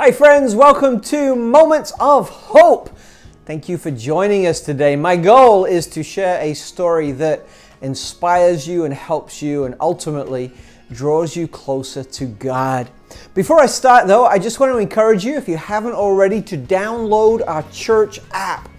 Hi friends, welcome to Moments of Hope. Thank you for joining us today. My goal is to share a story that inspires you and helps you and ultimately draws you closer to God. Before I start though, I just want to encourage you, if you haven't already, to download our church app.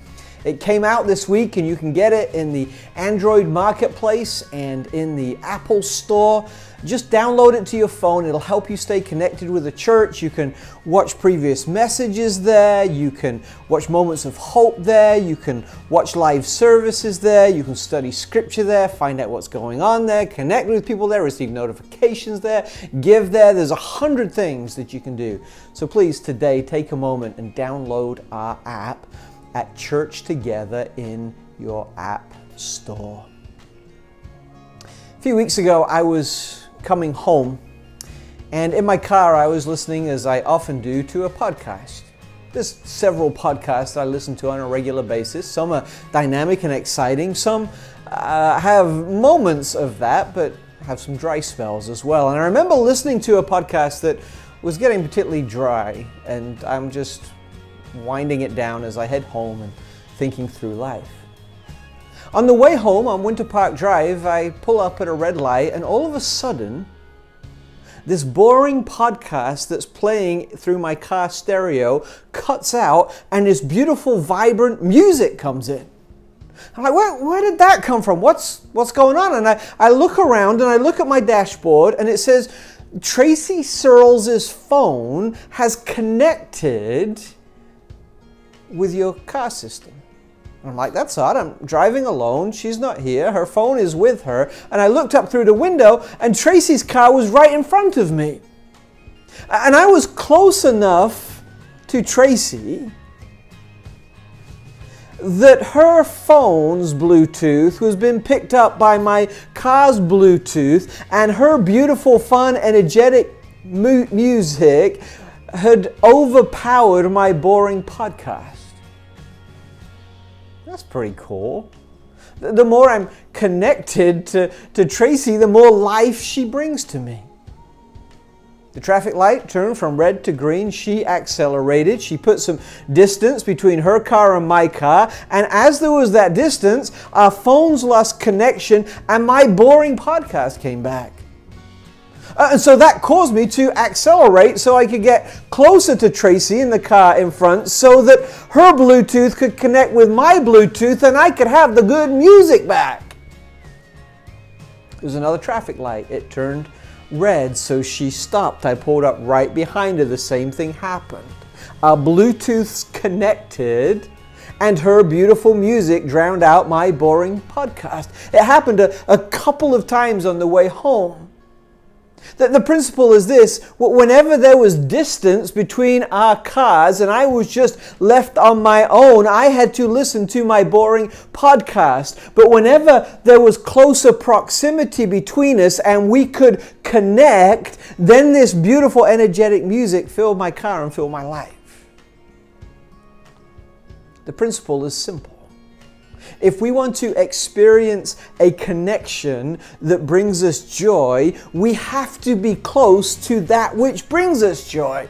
It came out this week and you can get it in the Android marketplace and in the Apple store. Just download it to your phone. It'll help you stay connected with the church. You can watch previous messages there. You can watch Moments of Hope there. You can watch live services there. You can study scripture there, find out what's going on there, connect with people there, receive notifications there, give there. There's 100 things that you can do. So please today take a moment and download our app at Church Together in your app store. A few weeks ago I was coming home, and in my car I was listening, as I often do, to a podcast. There's several podcasts that I listen to on a regular basis. Some are dynamic and exciting. Some have moments of that, but have some dry spells as well. And I remember listening to a podcast that was getting particularly dry, and I'm just winding it down as I head home and thinking through life. On the way home on Winter Park Drive, I pull up at a red light, and all of a sudden, this boring podcast that's playing through my car stereo cuts out, and this beautiful, vibrant music comes in. I'm like, where did that come from? What's going on? And I look around and I look at my dashboard, and it says, Tracy Searles' phone has connected with your car system. I'm like, that's odd. I'm driving alone. She's not here. Her phone is with her. And I looked up through the window, and Tracy's car was right in front of me. And I was close enough to Tracy that her phone's Bluetooth was being picked up by my car's Bluetooth, and her beautiful, fun, energetic music had overpowered my boring podcast. That's pretty cool. The more I'm connected to Tracy, the more life she brings to me. The traffic light turned from red to green. She accelerated. She put some distance between her car and my car. And as there was that distance, our phones lost connection and my boring podcast came back. And so that caused me to accelerate so I could get closer to Tracy in the car in front so that her Bluetooth could connect with my Bluetooth and I could have the good music back. There was another traffic light. It turned red, so she stopped. I pulled up right behind her. The same thing happened. Our Bluetooths connected, and her beautiful music drowned out my boring podcast. It happened a couple of times on the way home. The principle is this: whenever there was distance between our cars and I was just left on my own, I had to listen to my boring podcast. But whenever there was closer proximity between us and we could connect, then this beautiful, energetic music filled my car and filled my life. The principle is simple. If we want to experience a connection that brings us joy, we have to be close to that which brings us joy.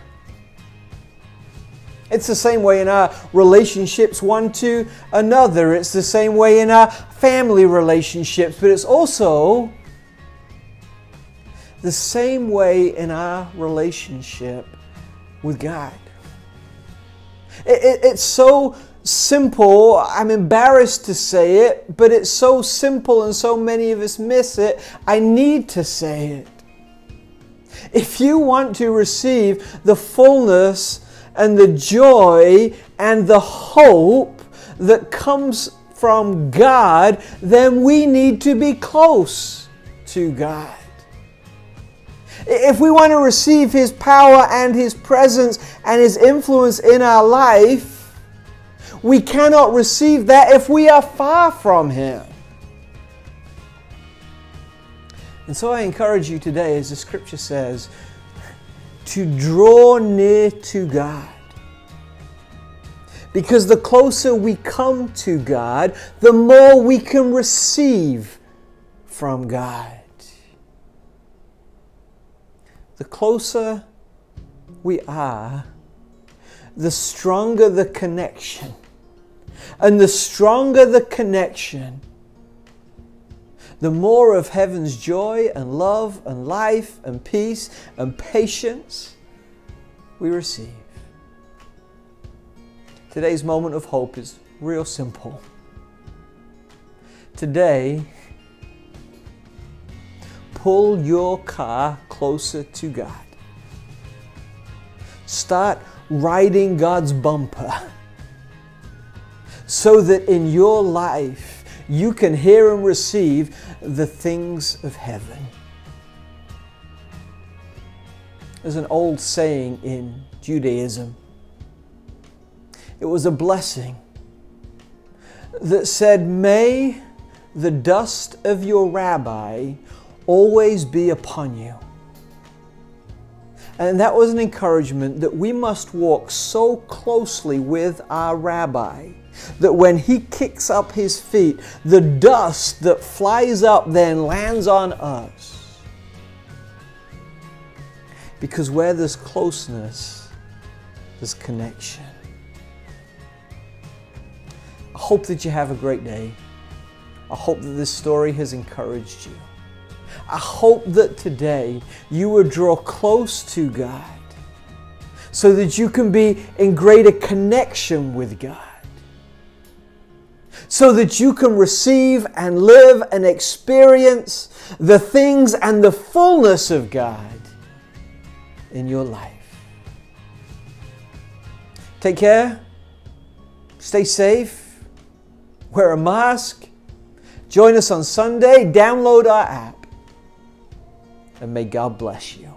It's the same way in our relationships one to another. It's the same way in our family relationships, but it's also the same way in our relationship with God. It's so simple. I'm embarrassed to say it, but it's so simple and so many of us miss it. I need to say it. If you want to receive the fullness and the joy and the hope that comes from God, then we need to be close to God. If we want to receive His power and His presence and His influence in our life, we cannot receive that if we are far from Him. And so I encourage you today, as the scripture says, to draw near to God. Because the closer we come to God, the more we can receive from God. The closer we are the stronger the connection. And the stronger the connection, the more of heaven's joy and love and life and peace and patience we receive. Today's moment of hope is real simple. Today, pull your car closer to God. Start riding God's bumper so that in your life you can hear and receive the things of heaven. There's an old saying in Judaism. It was a blessing that said, "May the dust of your rabbi always be upon you." And that was an encouragement that we must walk so closely with our rabbi that when he kicks up his feet, the dust that flies up then lands on us. Because where there's closeness, there's connection. I hope that you have a great day. I hope that this story has encouraged you. I hope that today you would draw close to God so that you can be in greater connection with God. So that you can receive and live and experience the things and the fullness of God in your life. Take care. Stay safe. Wear a mask. Join us on Sunday. Download our app. And may God bless you.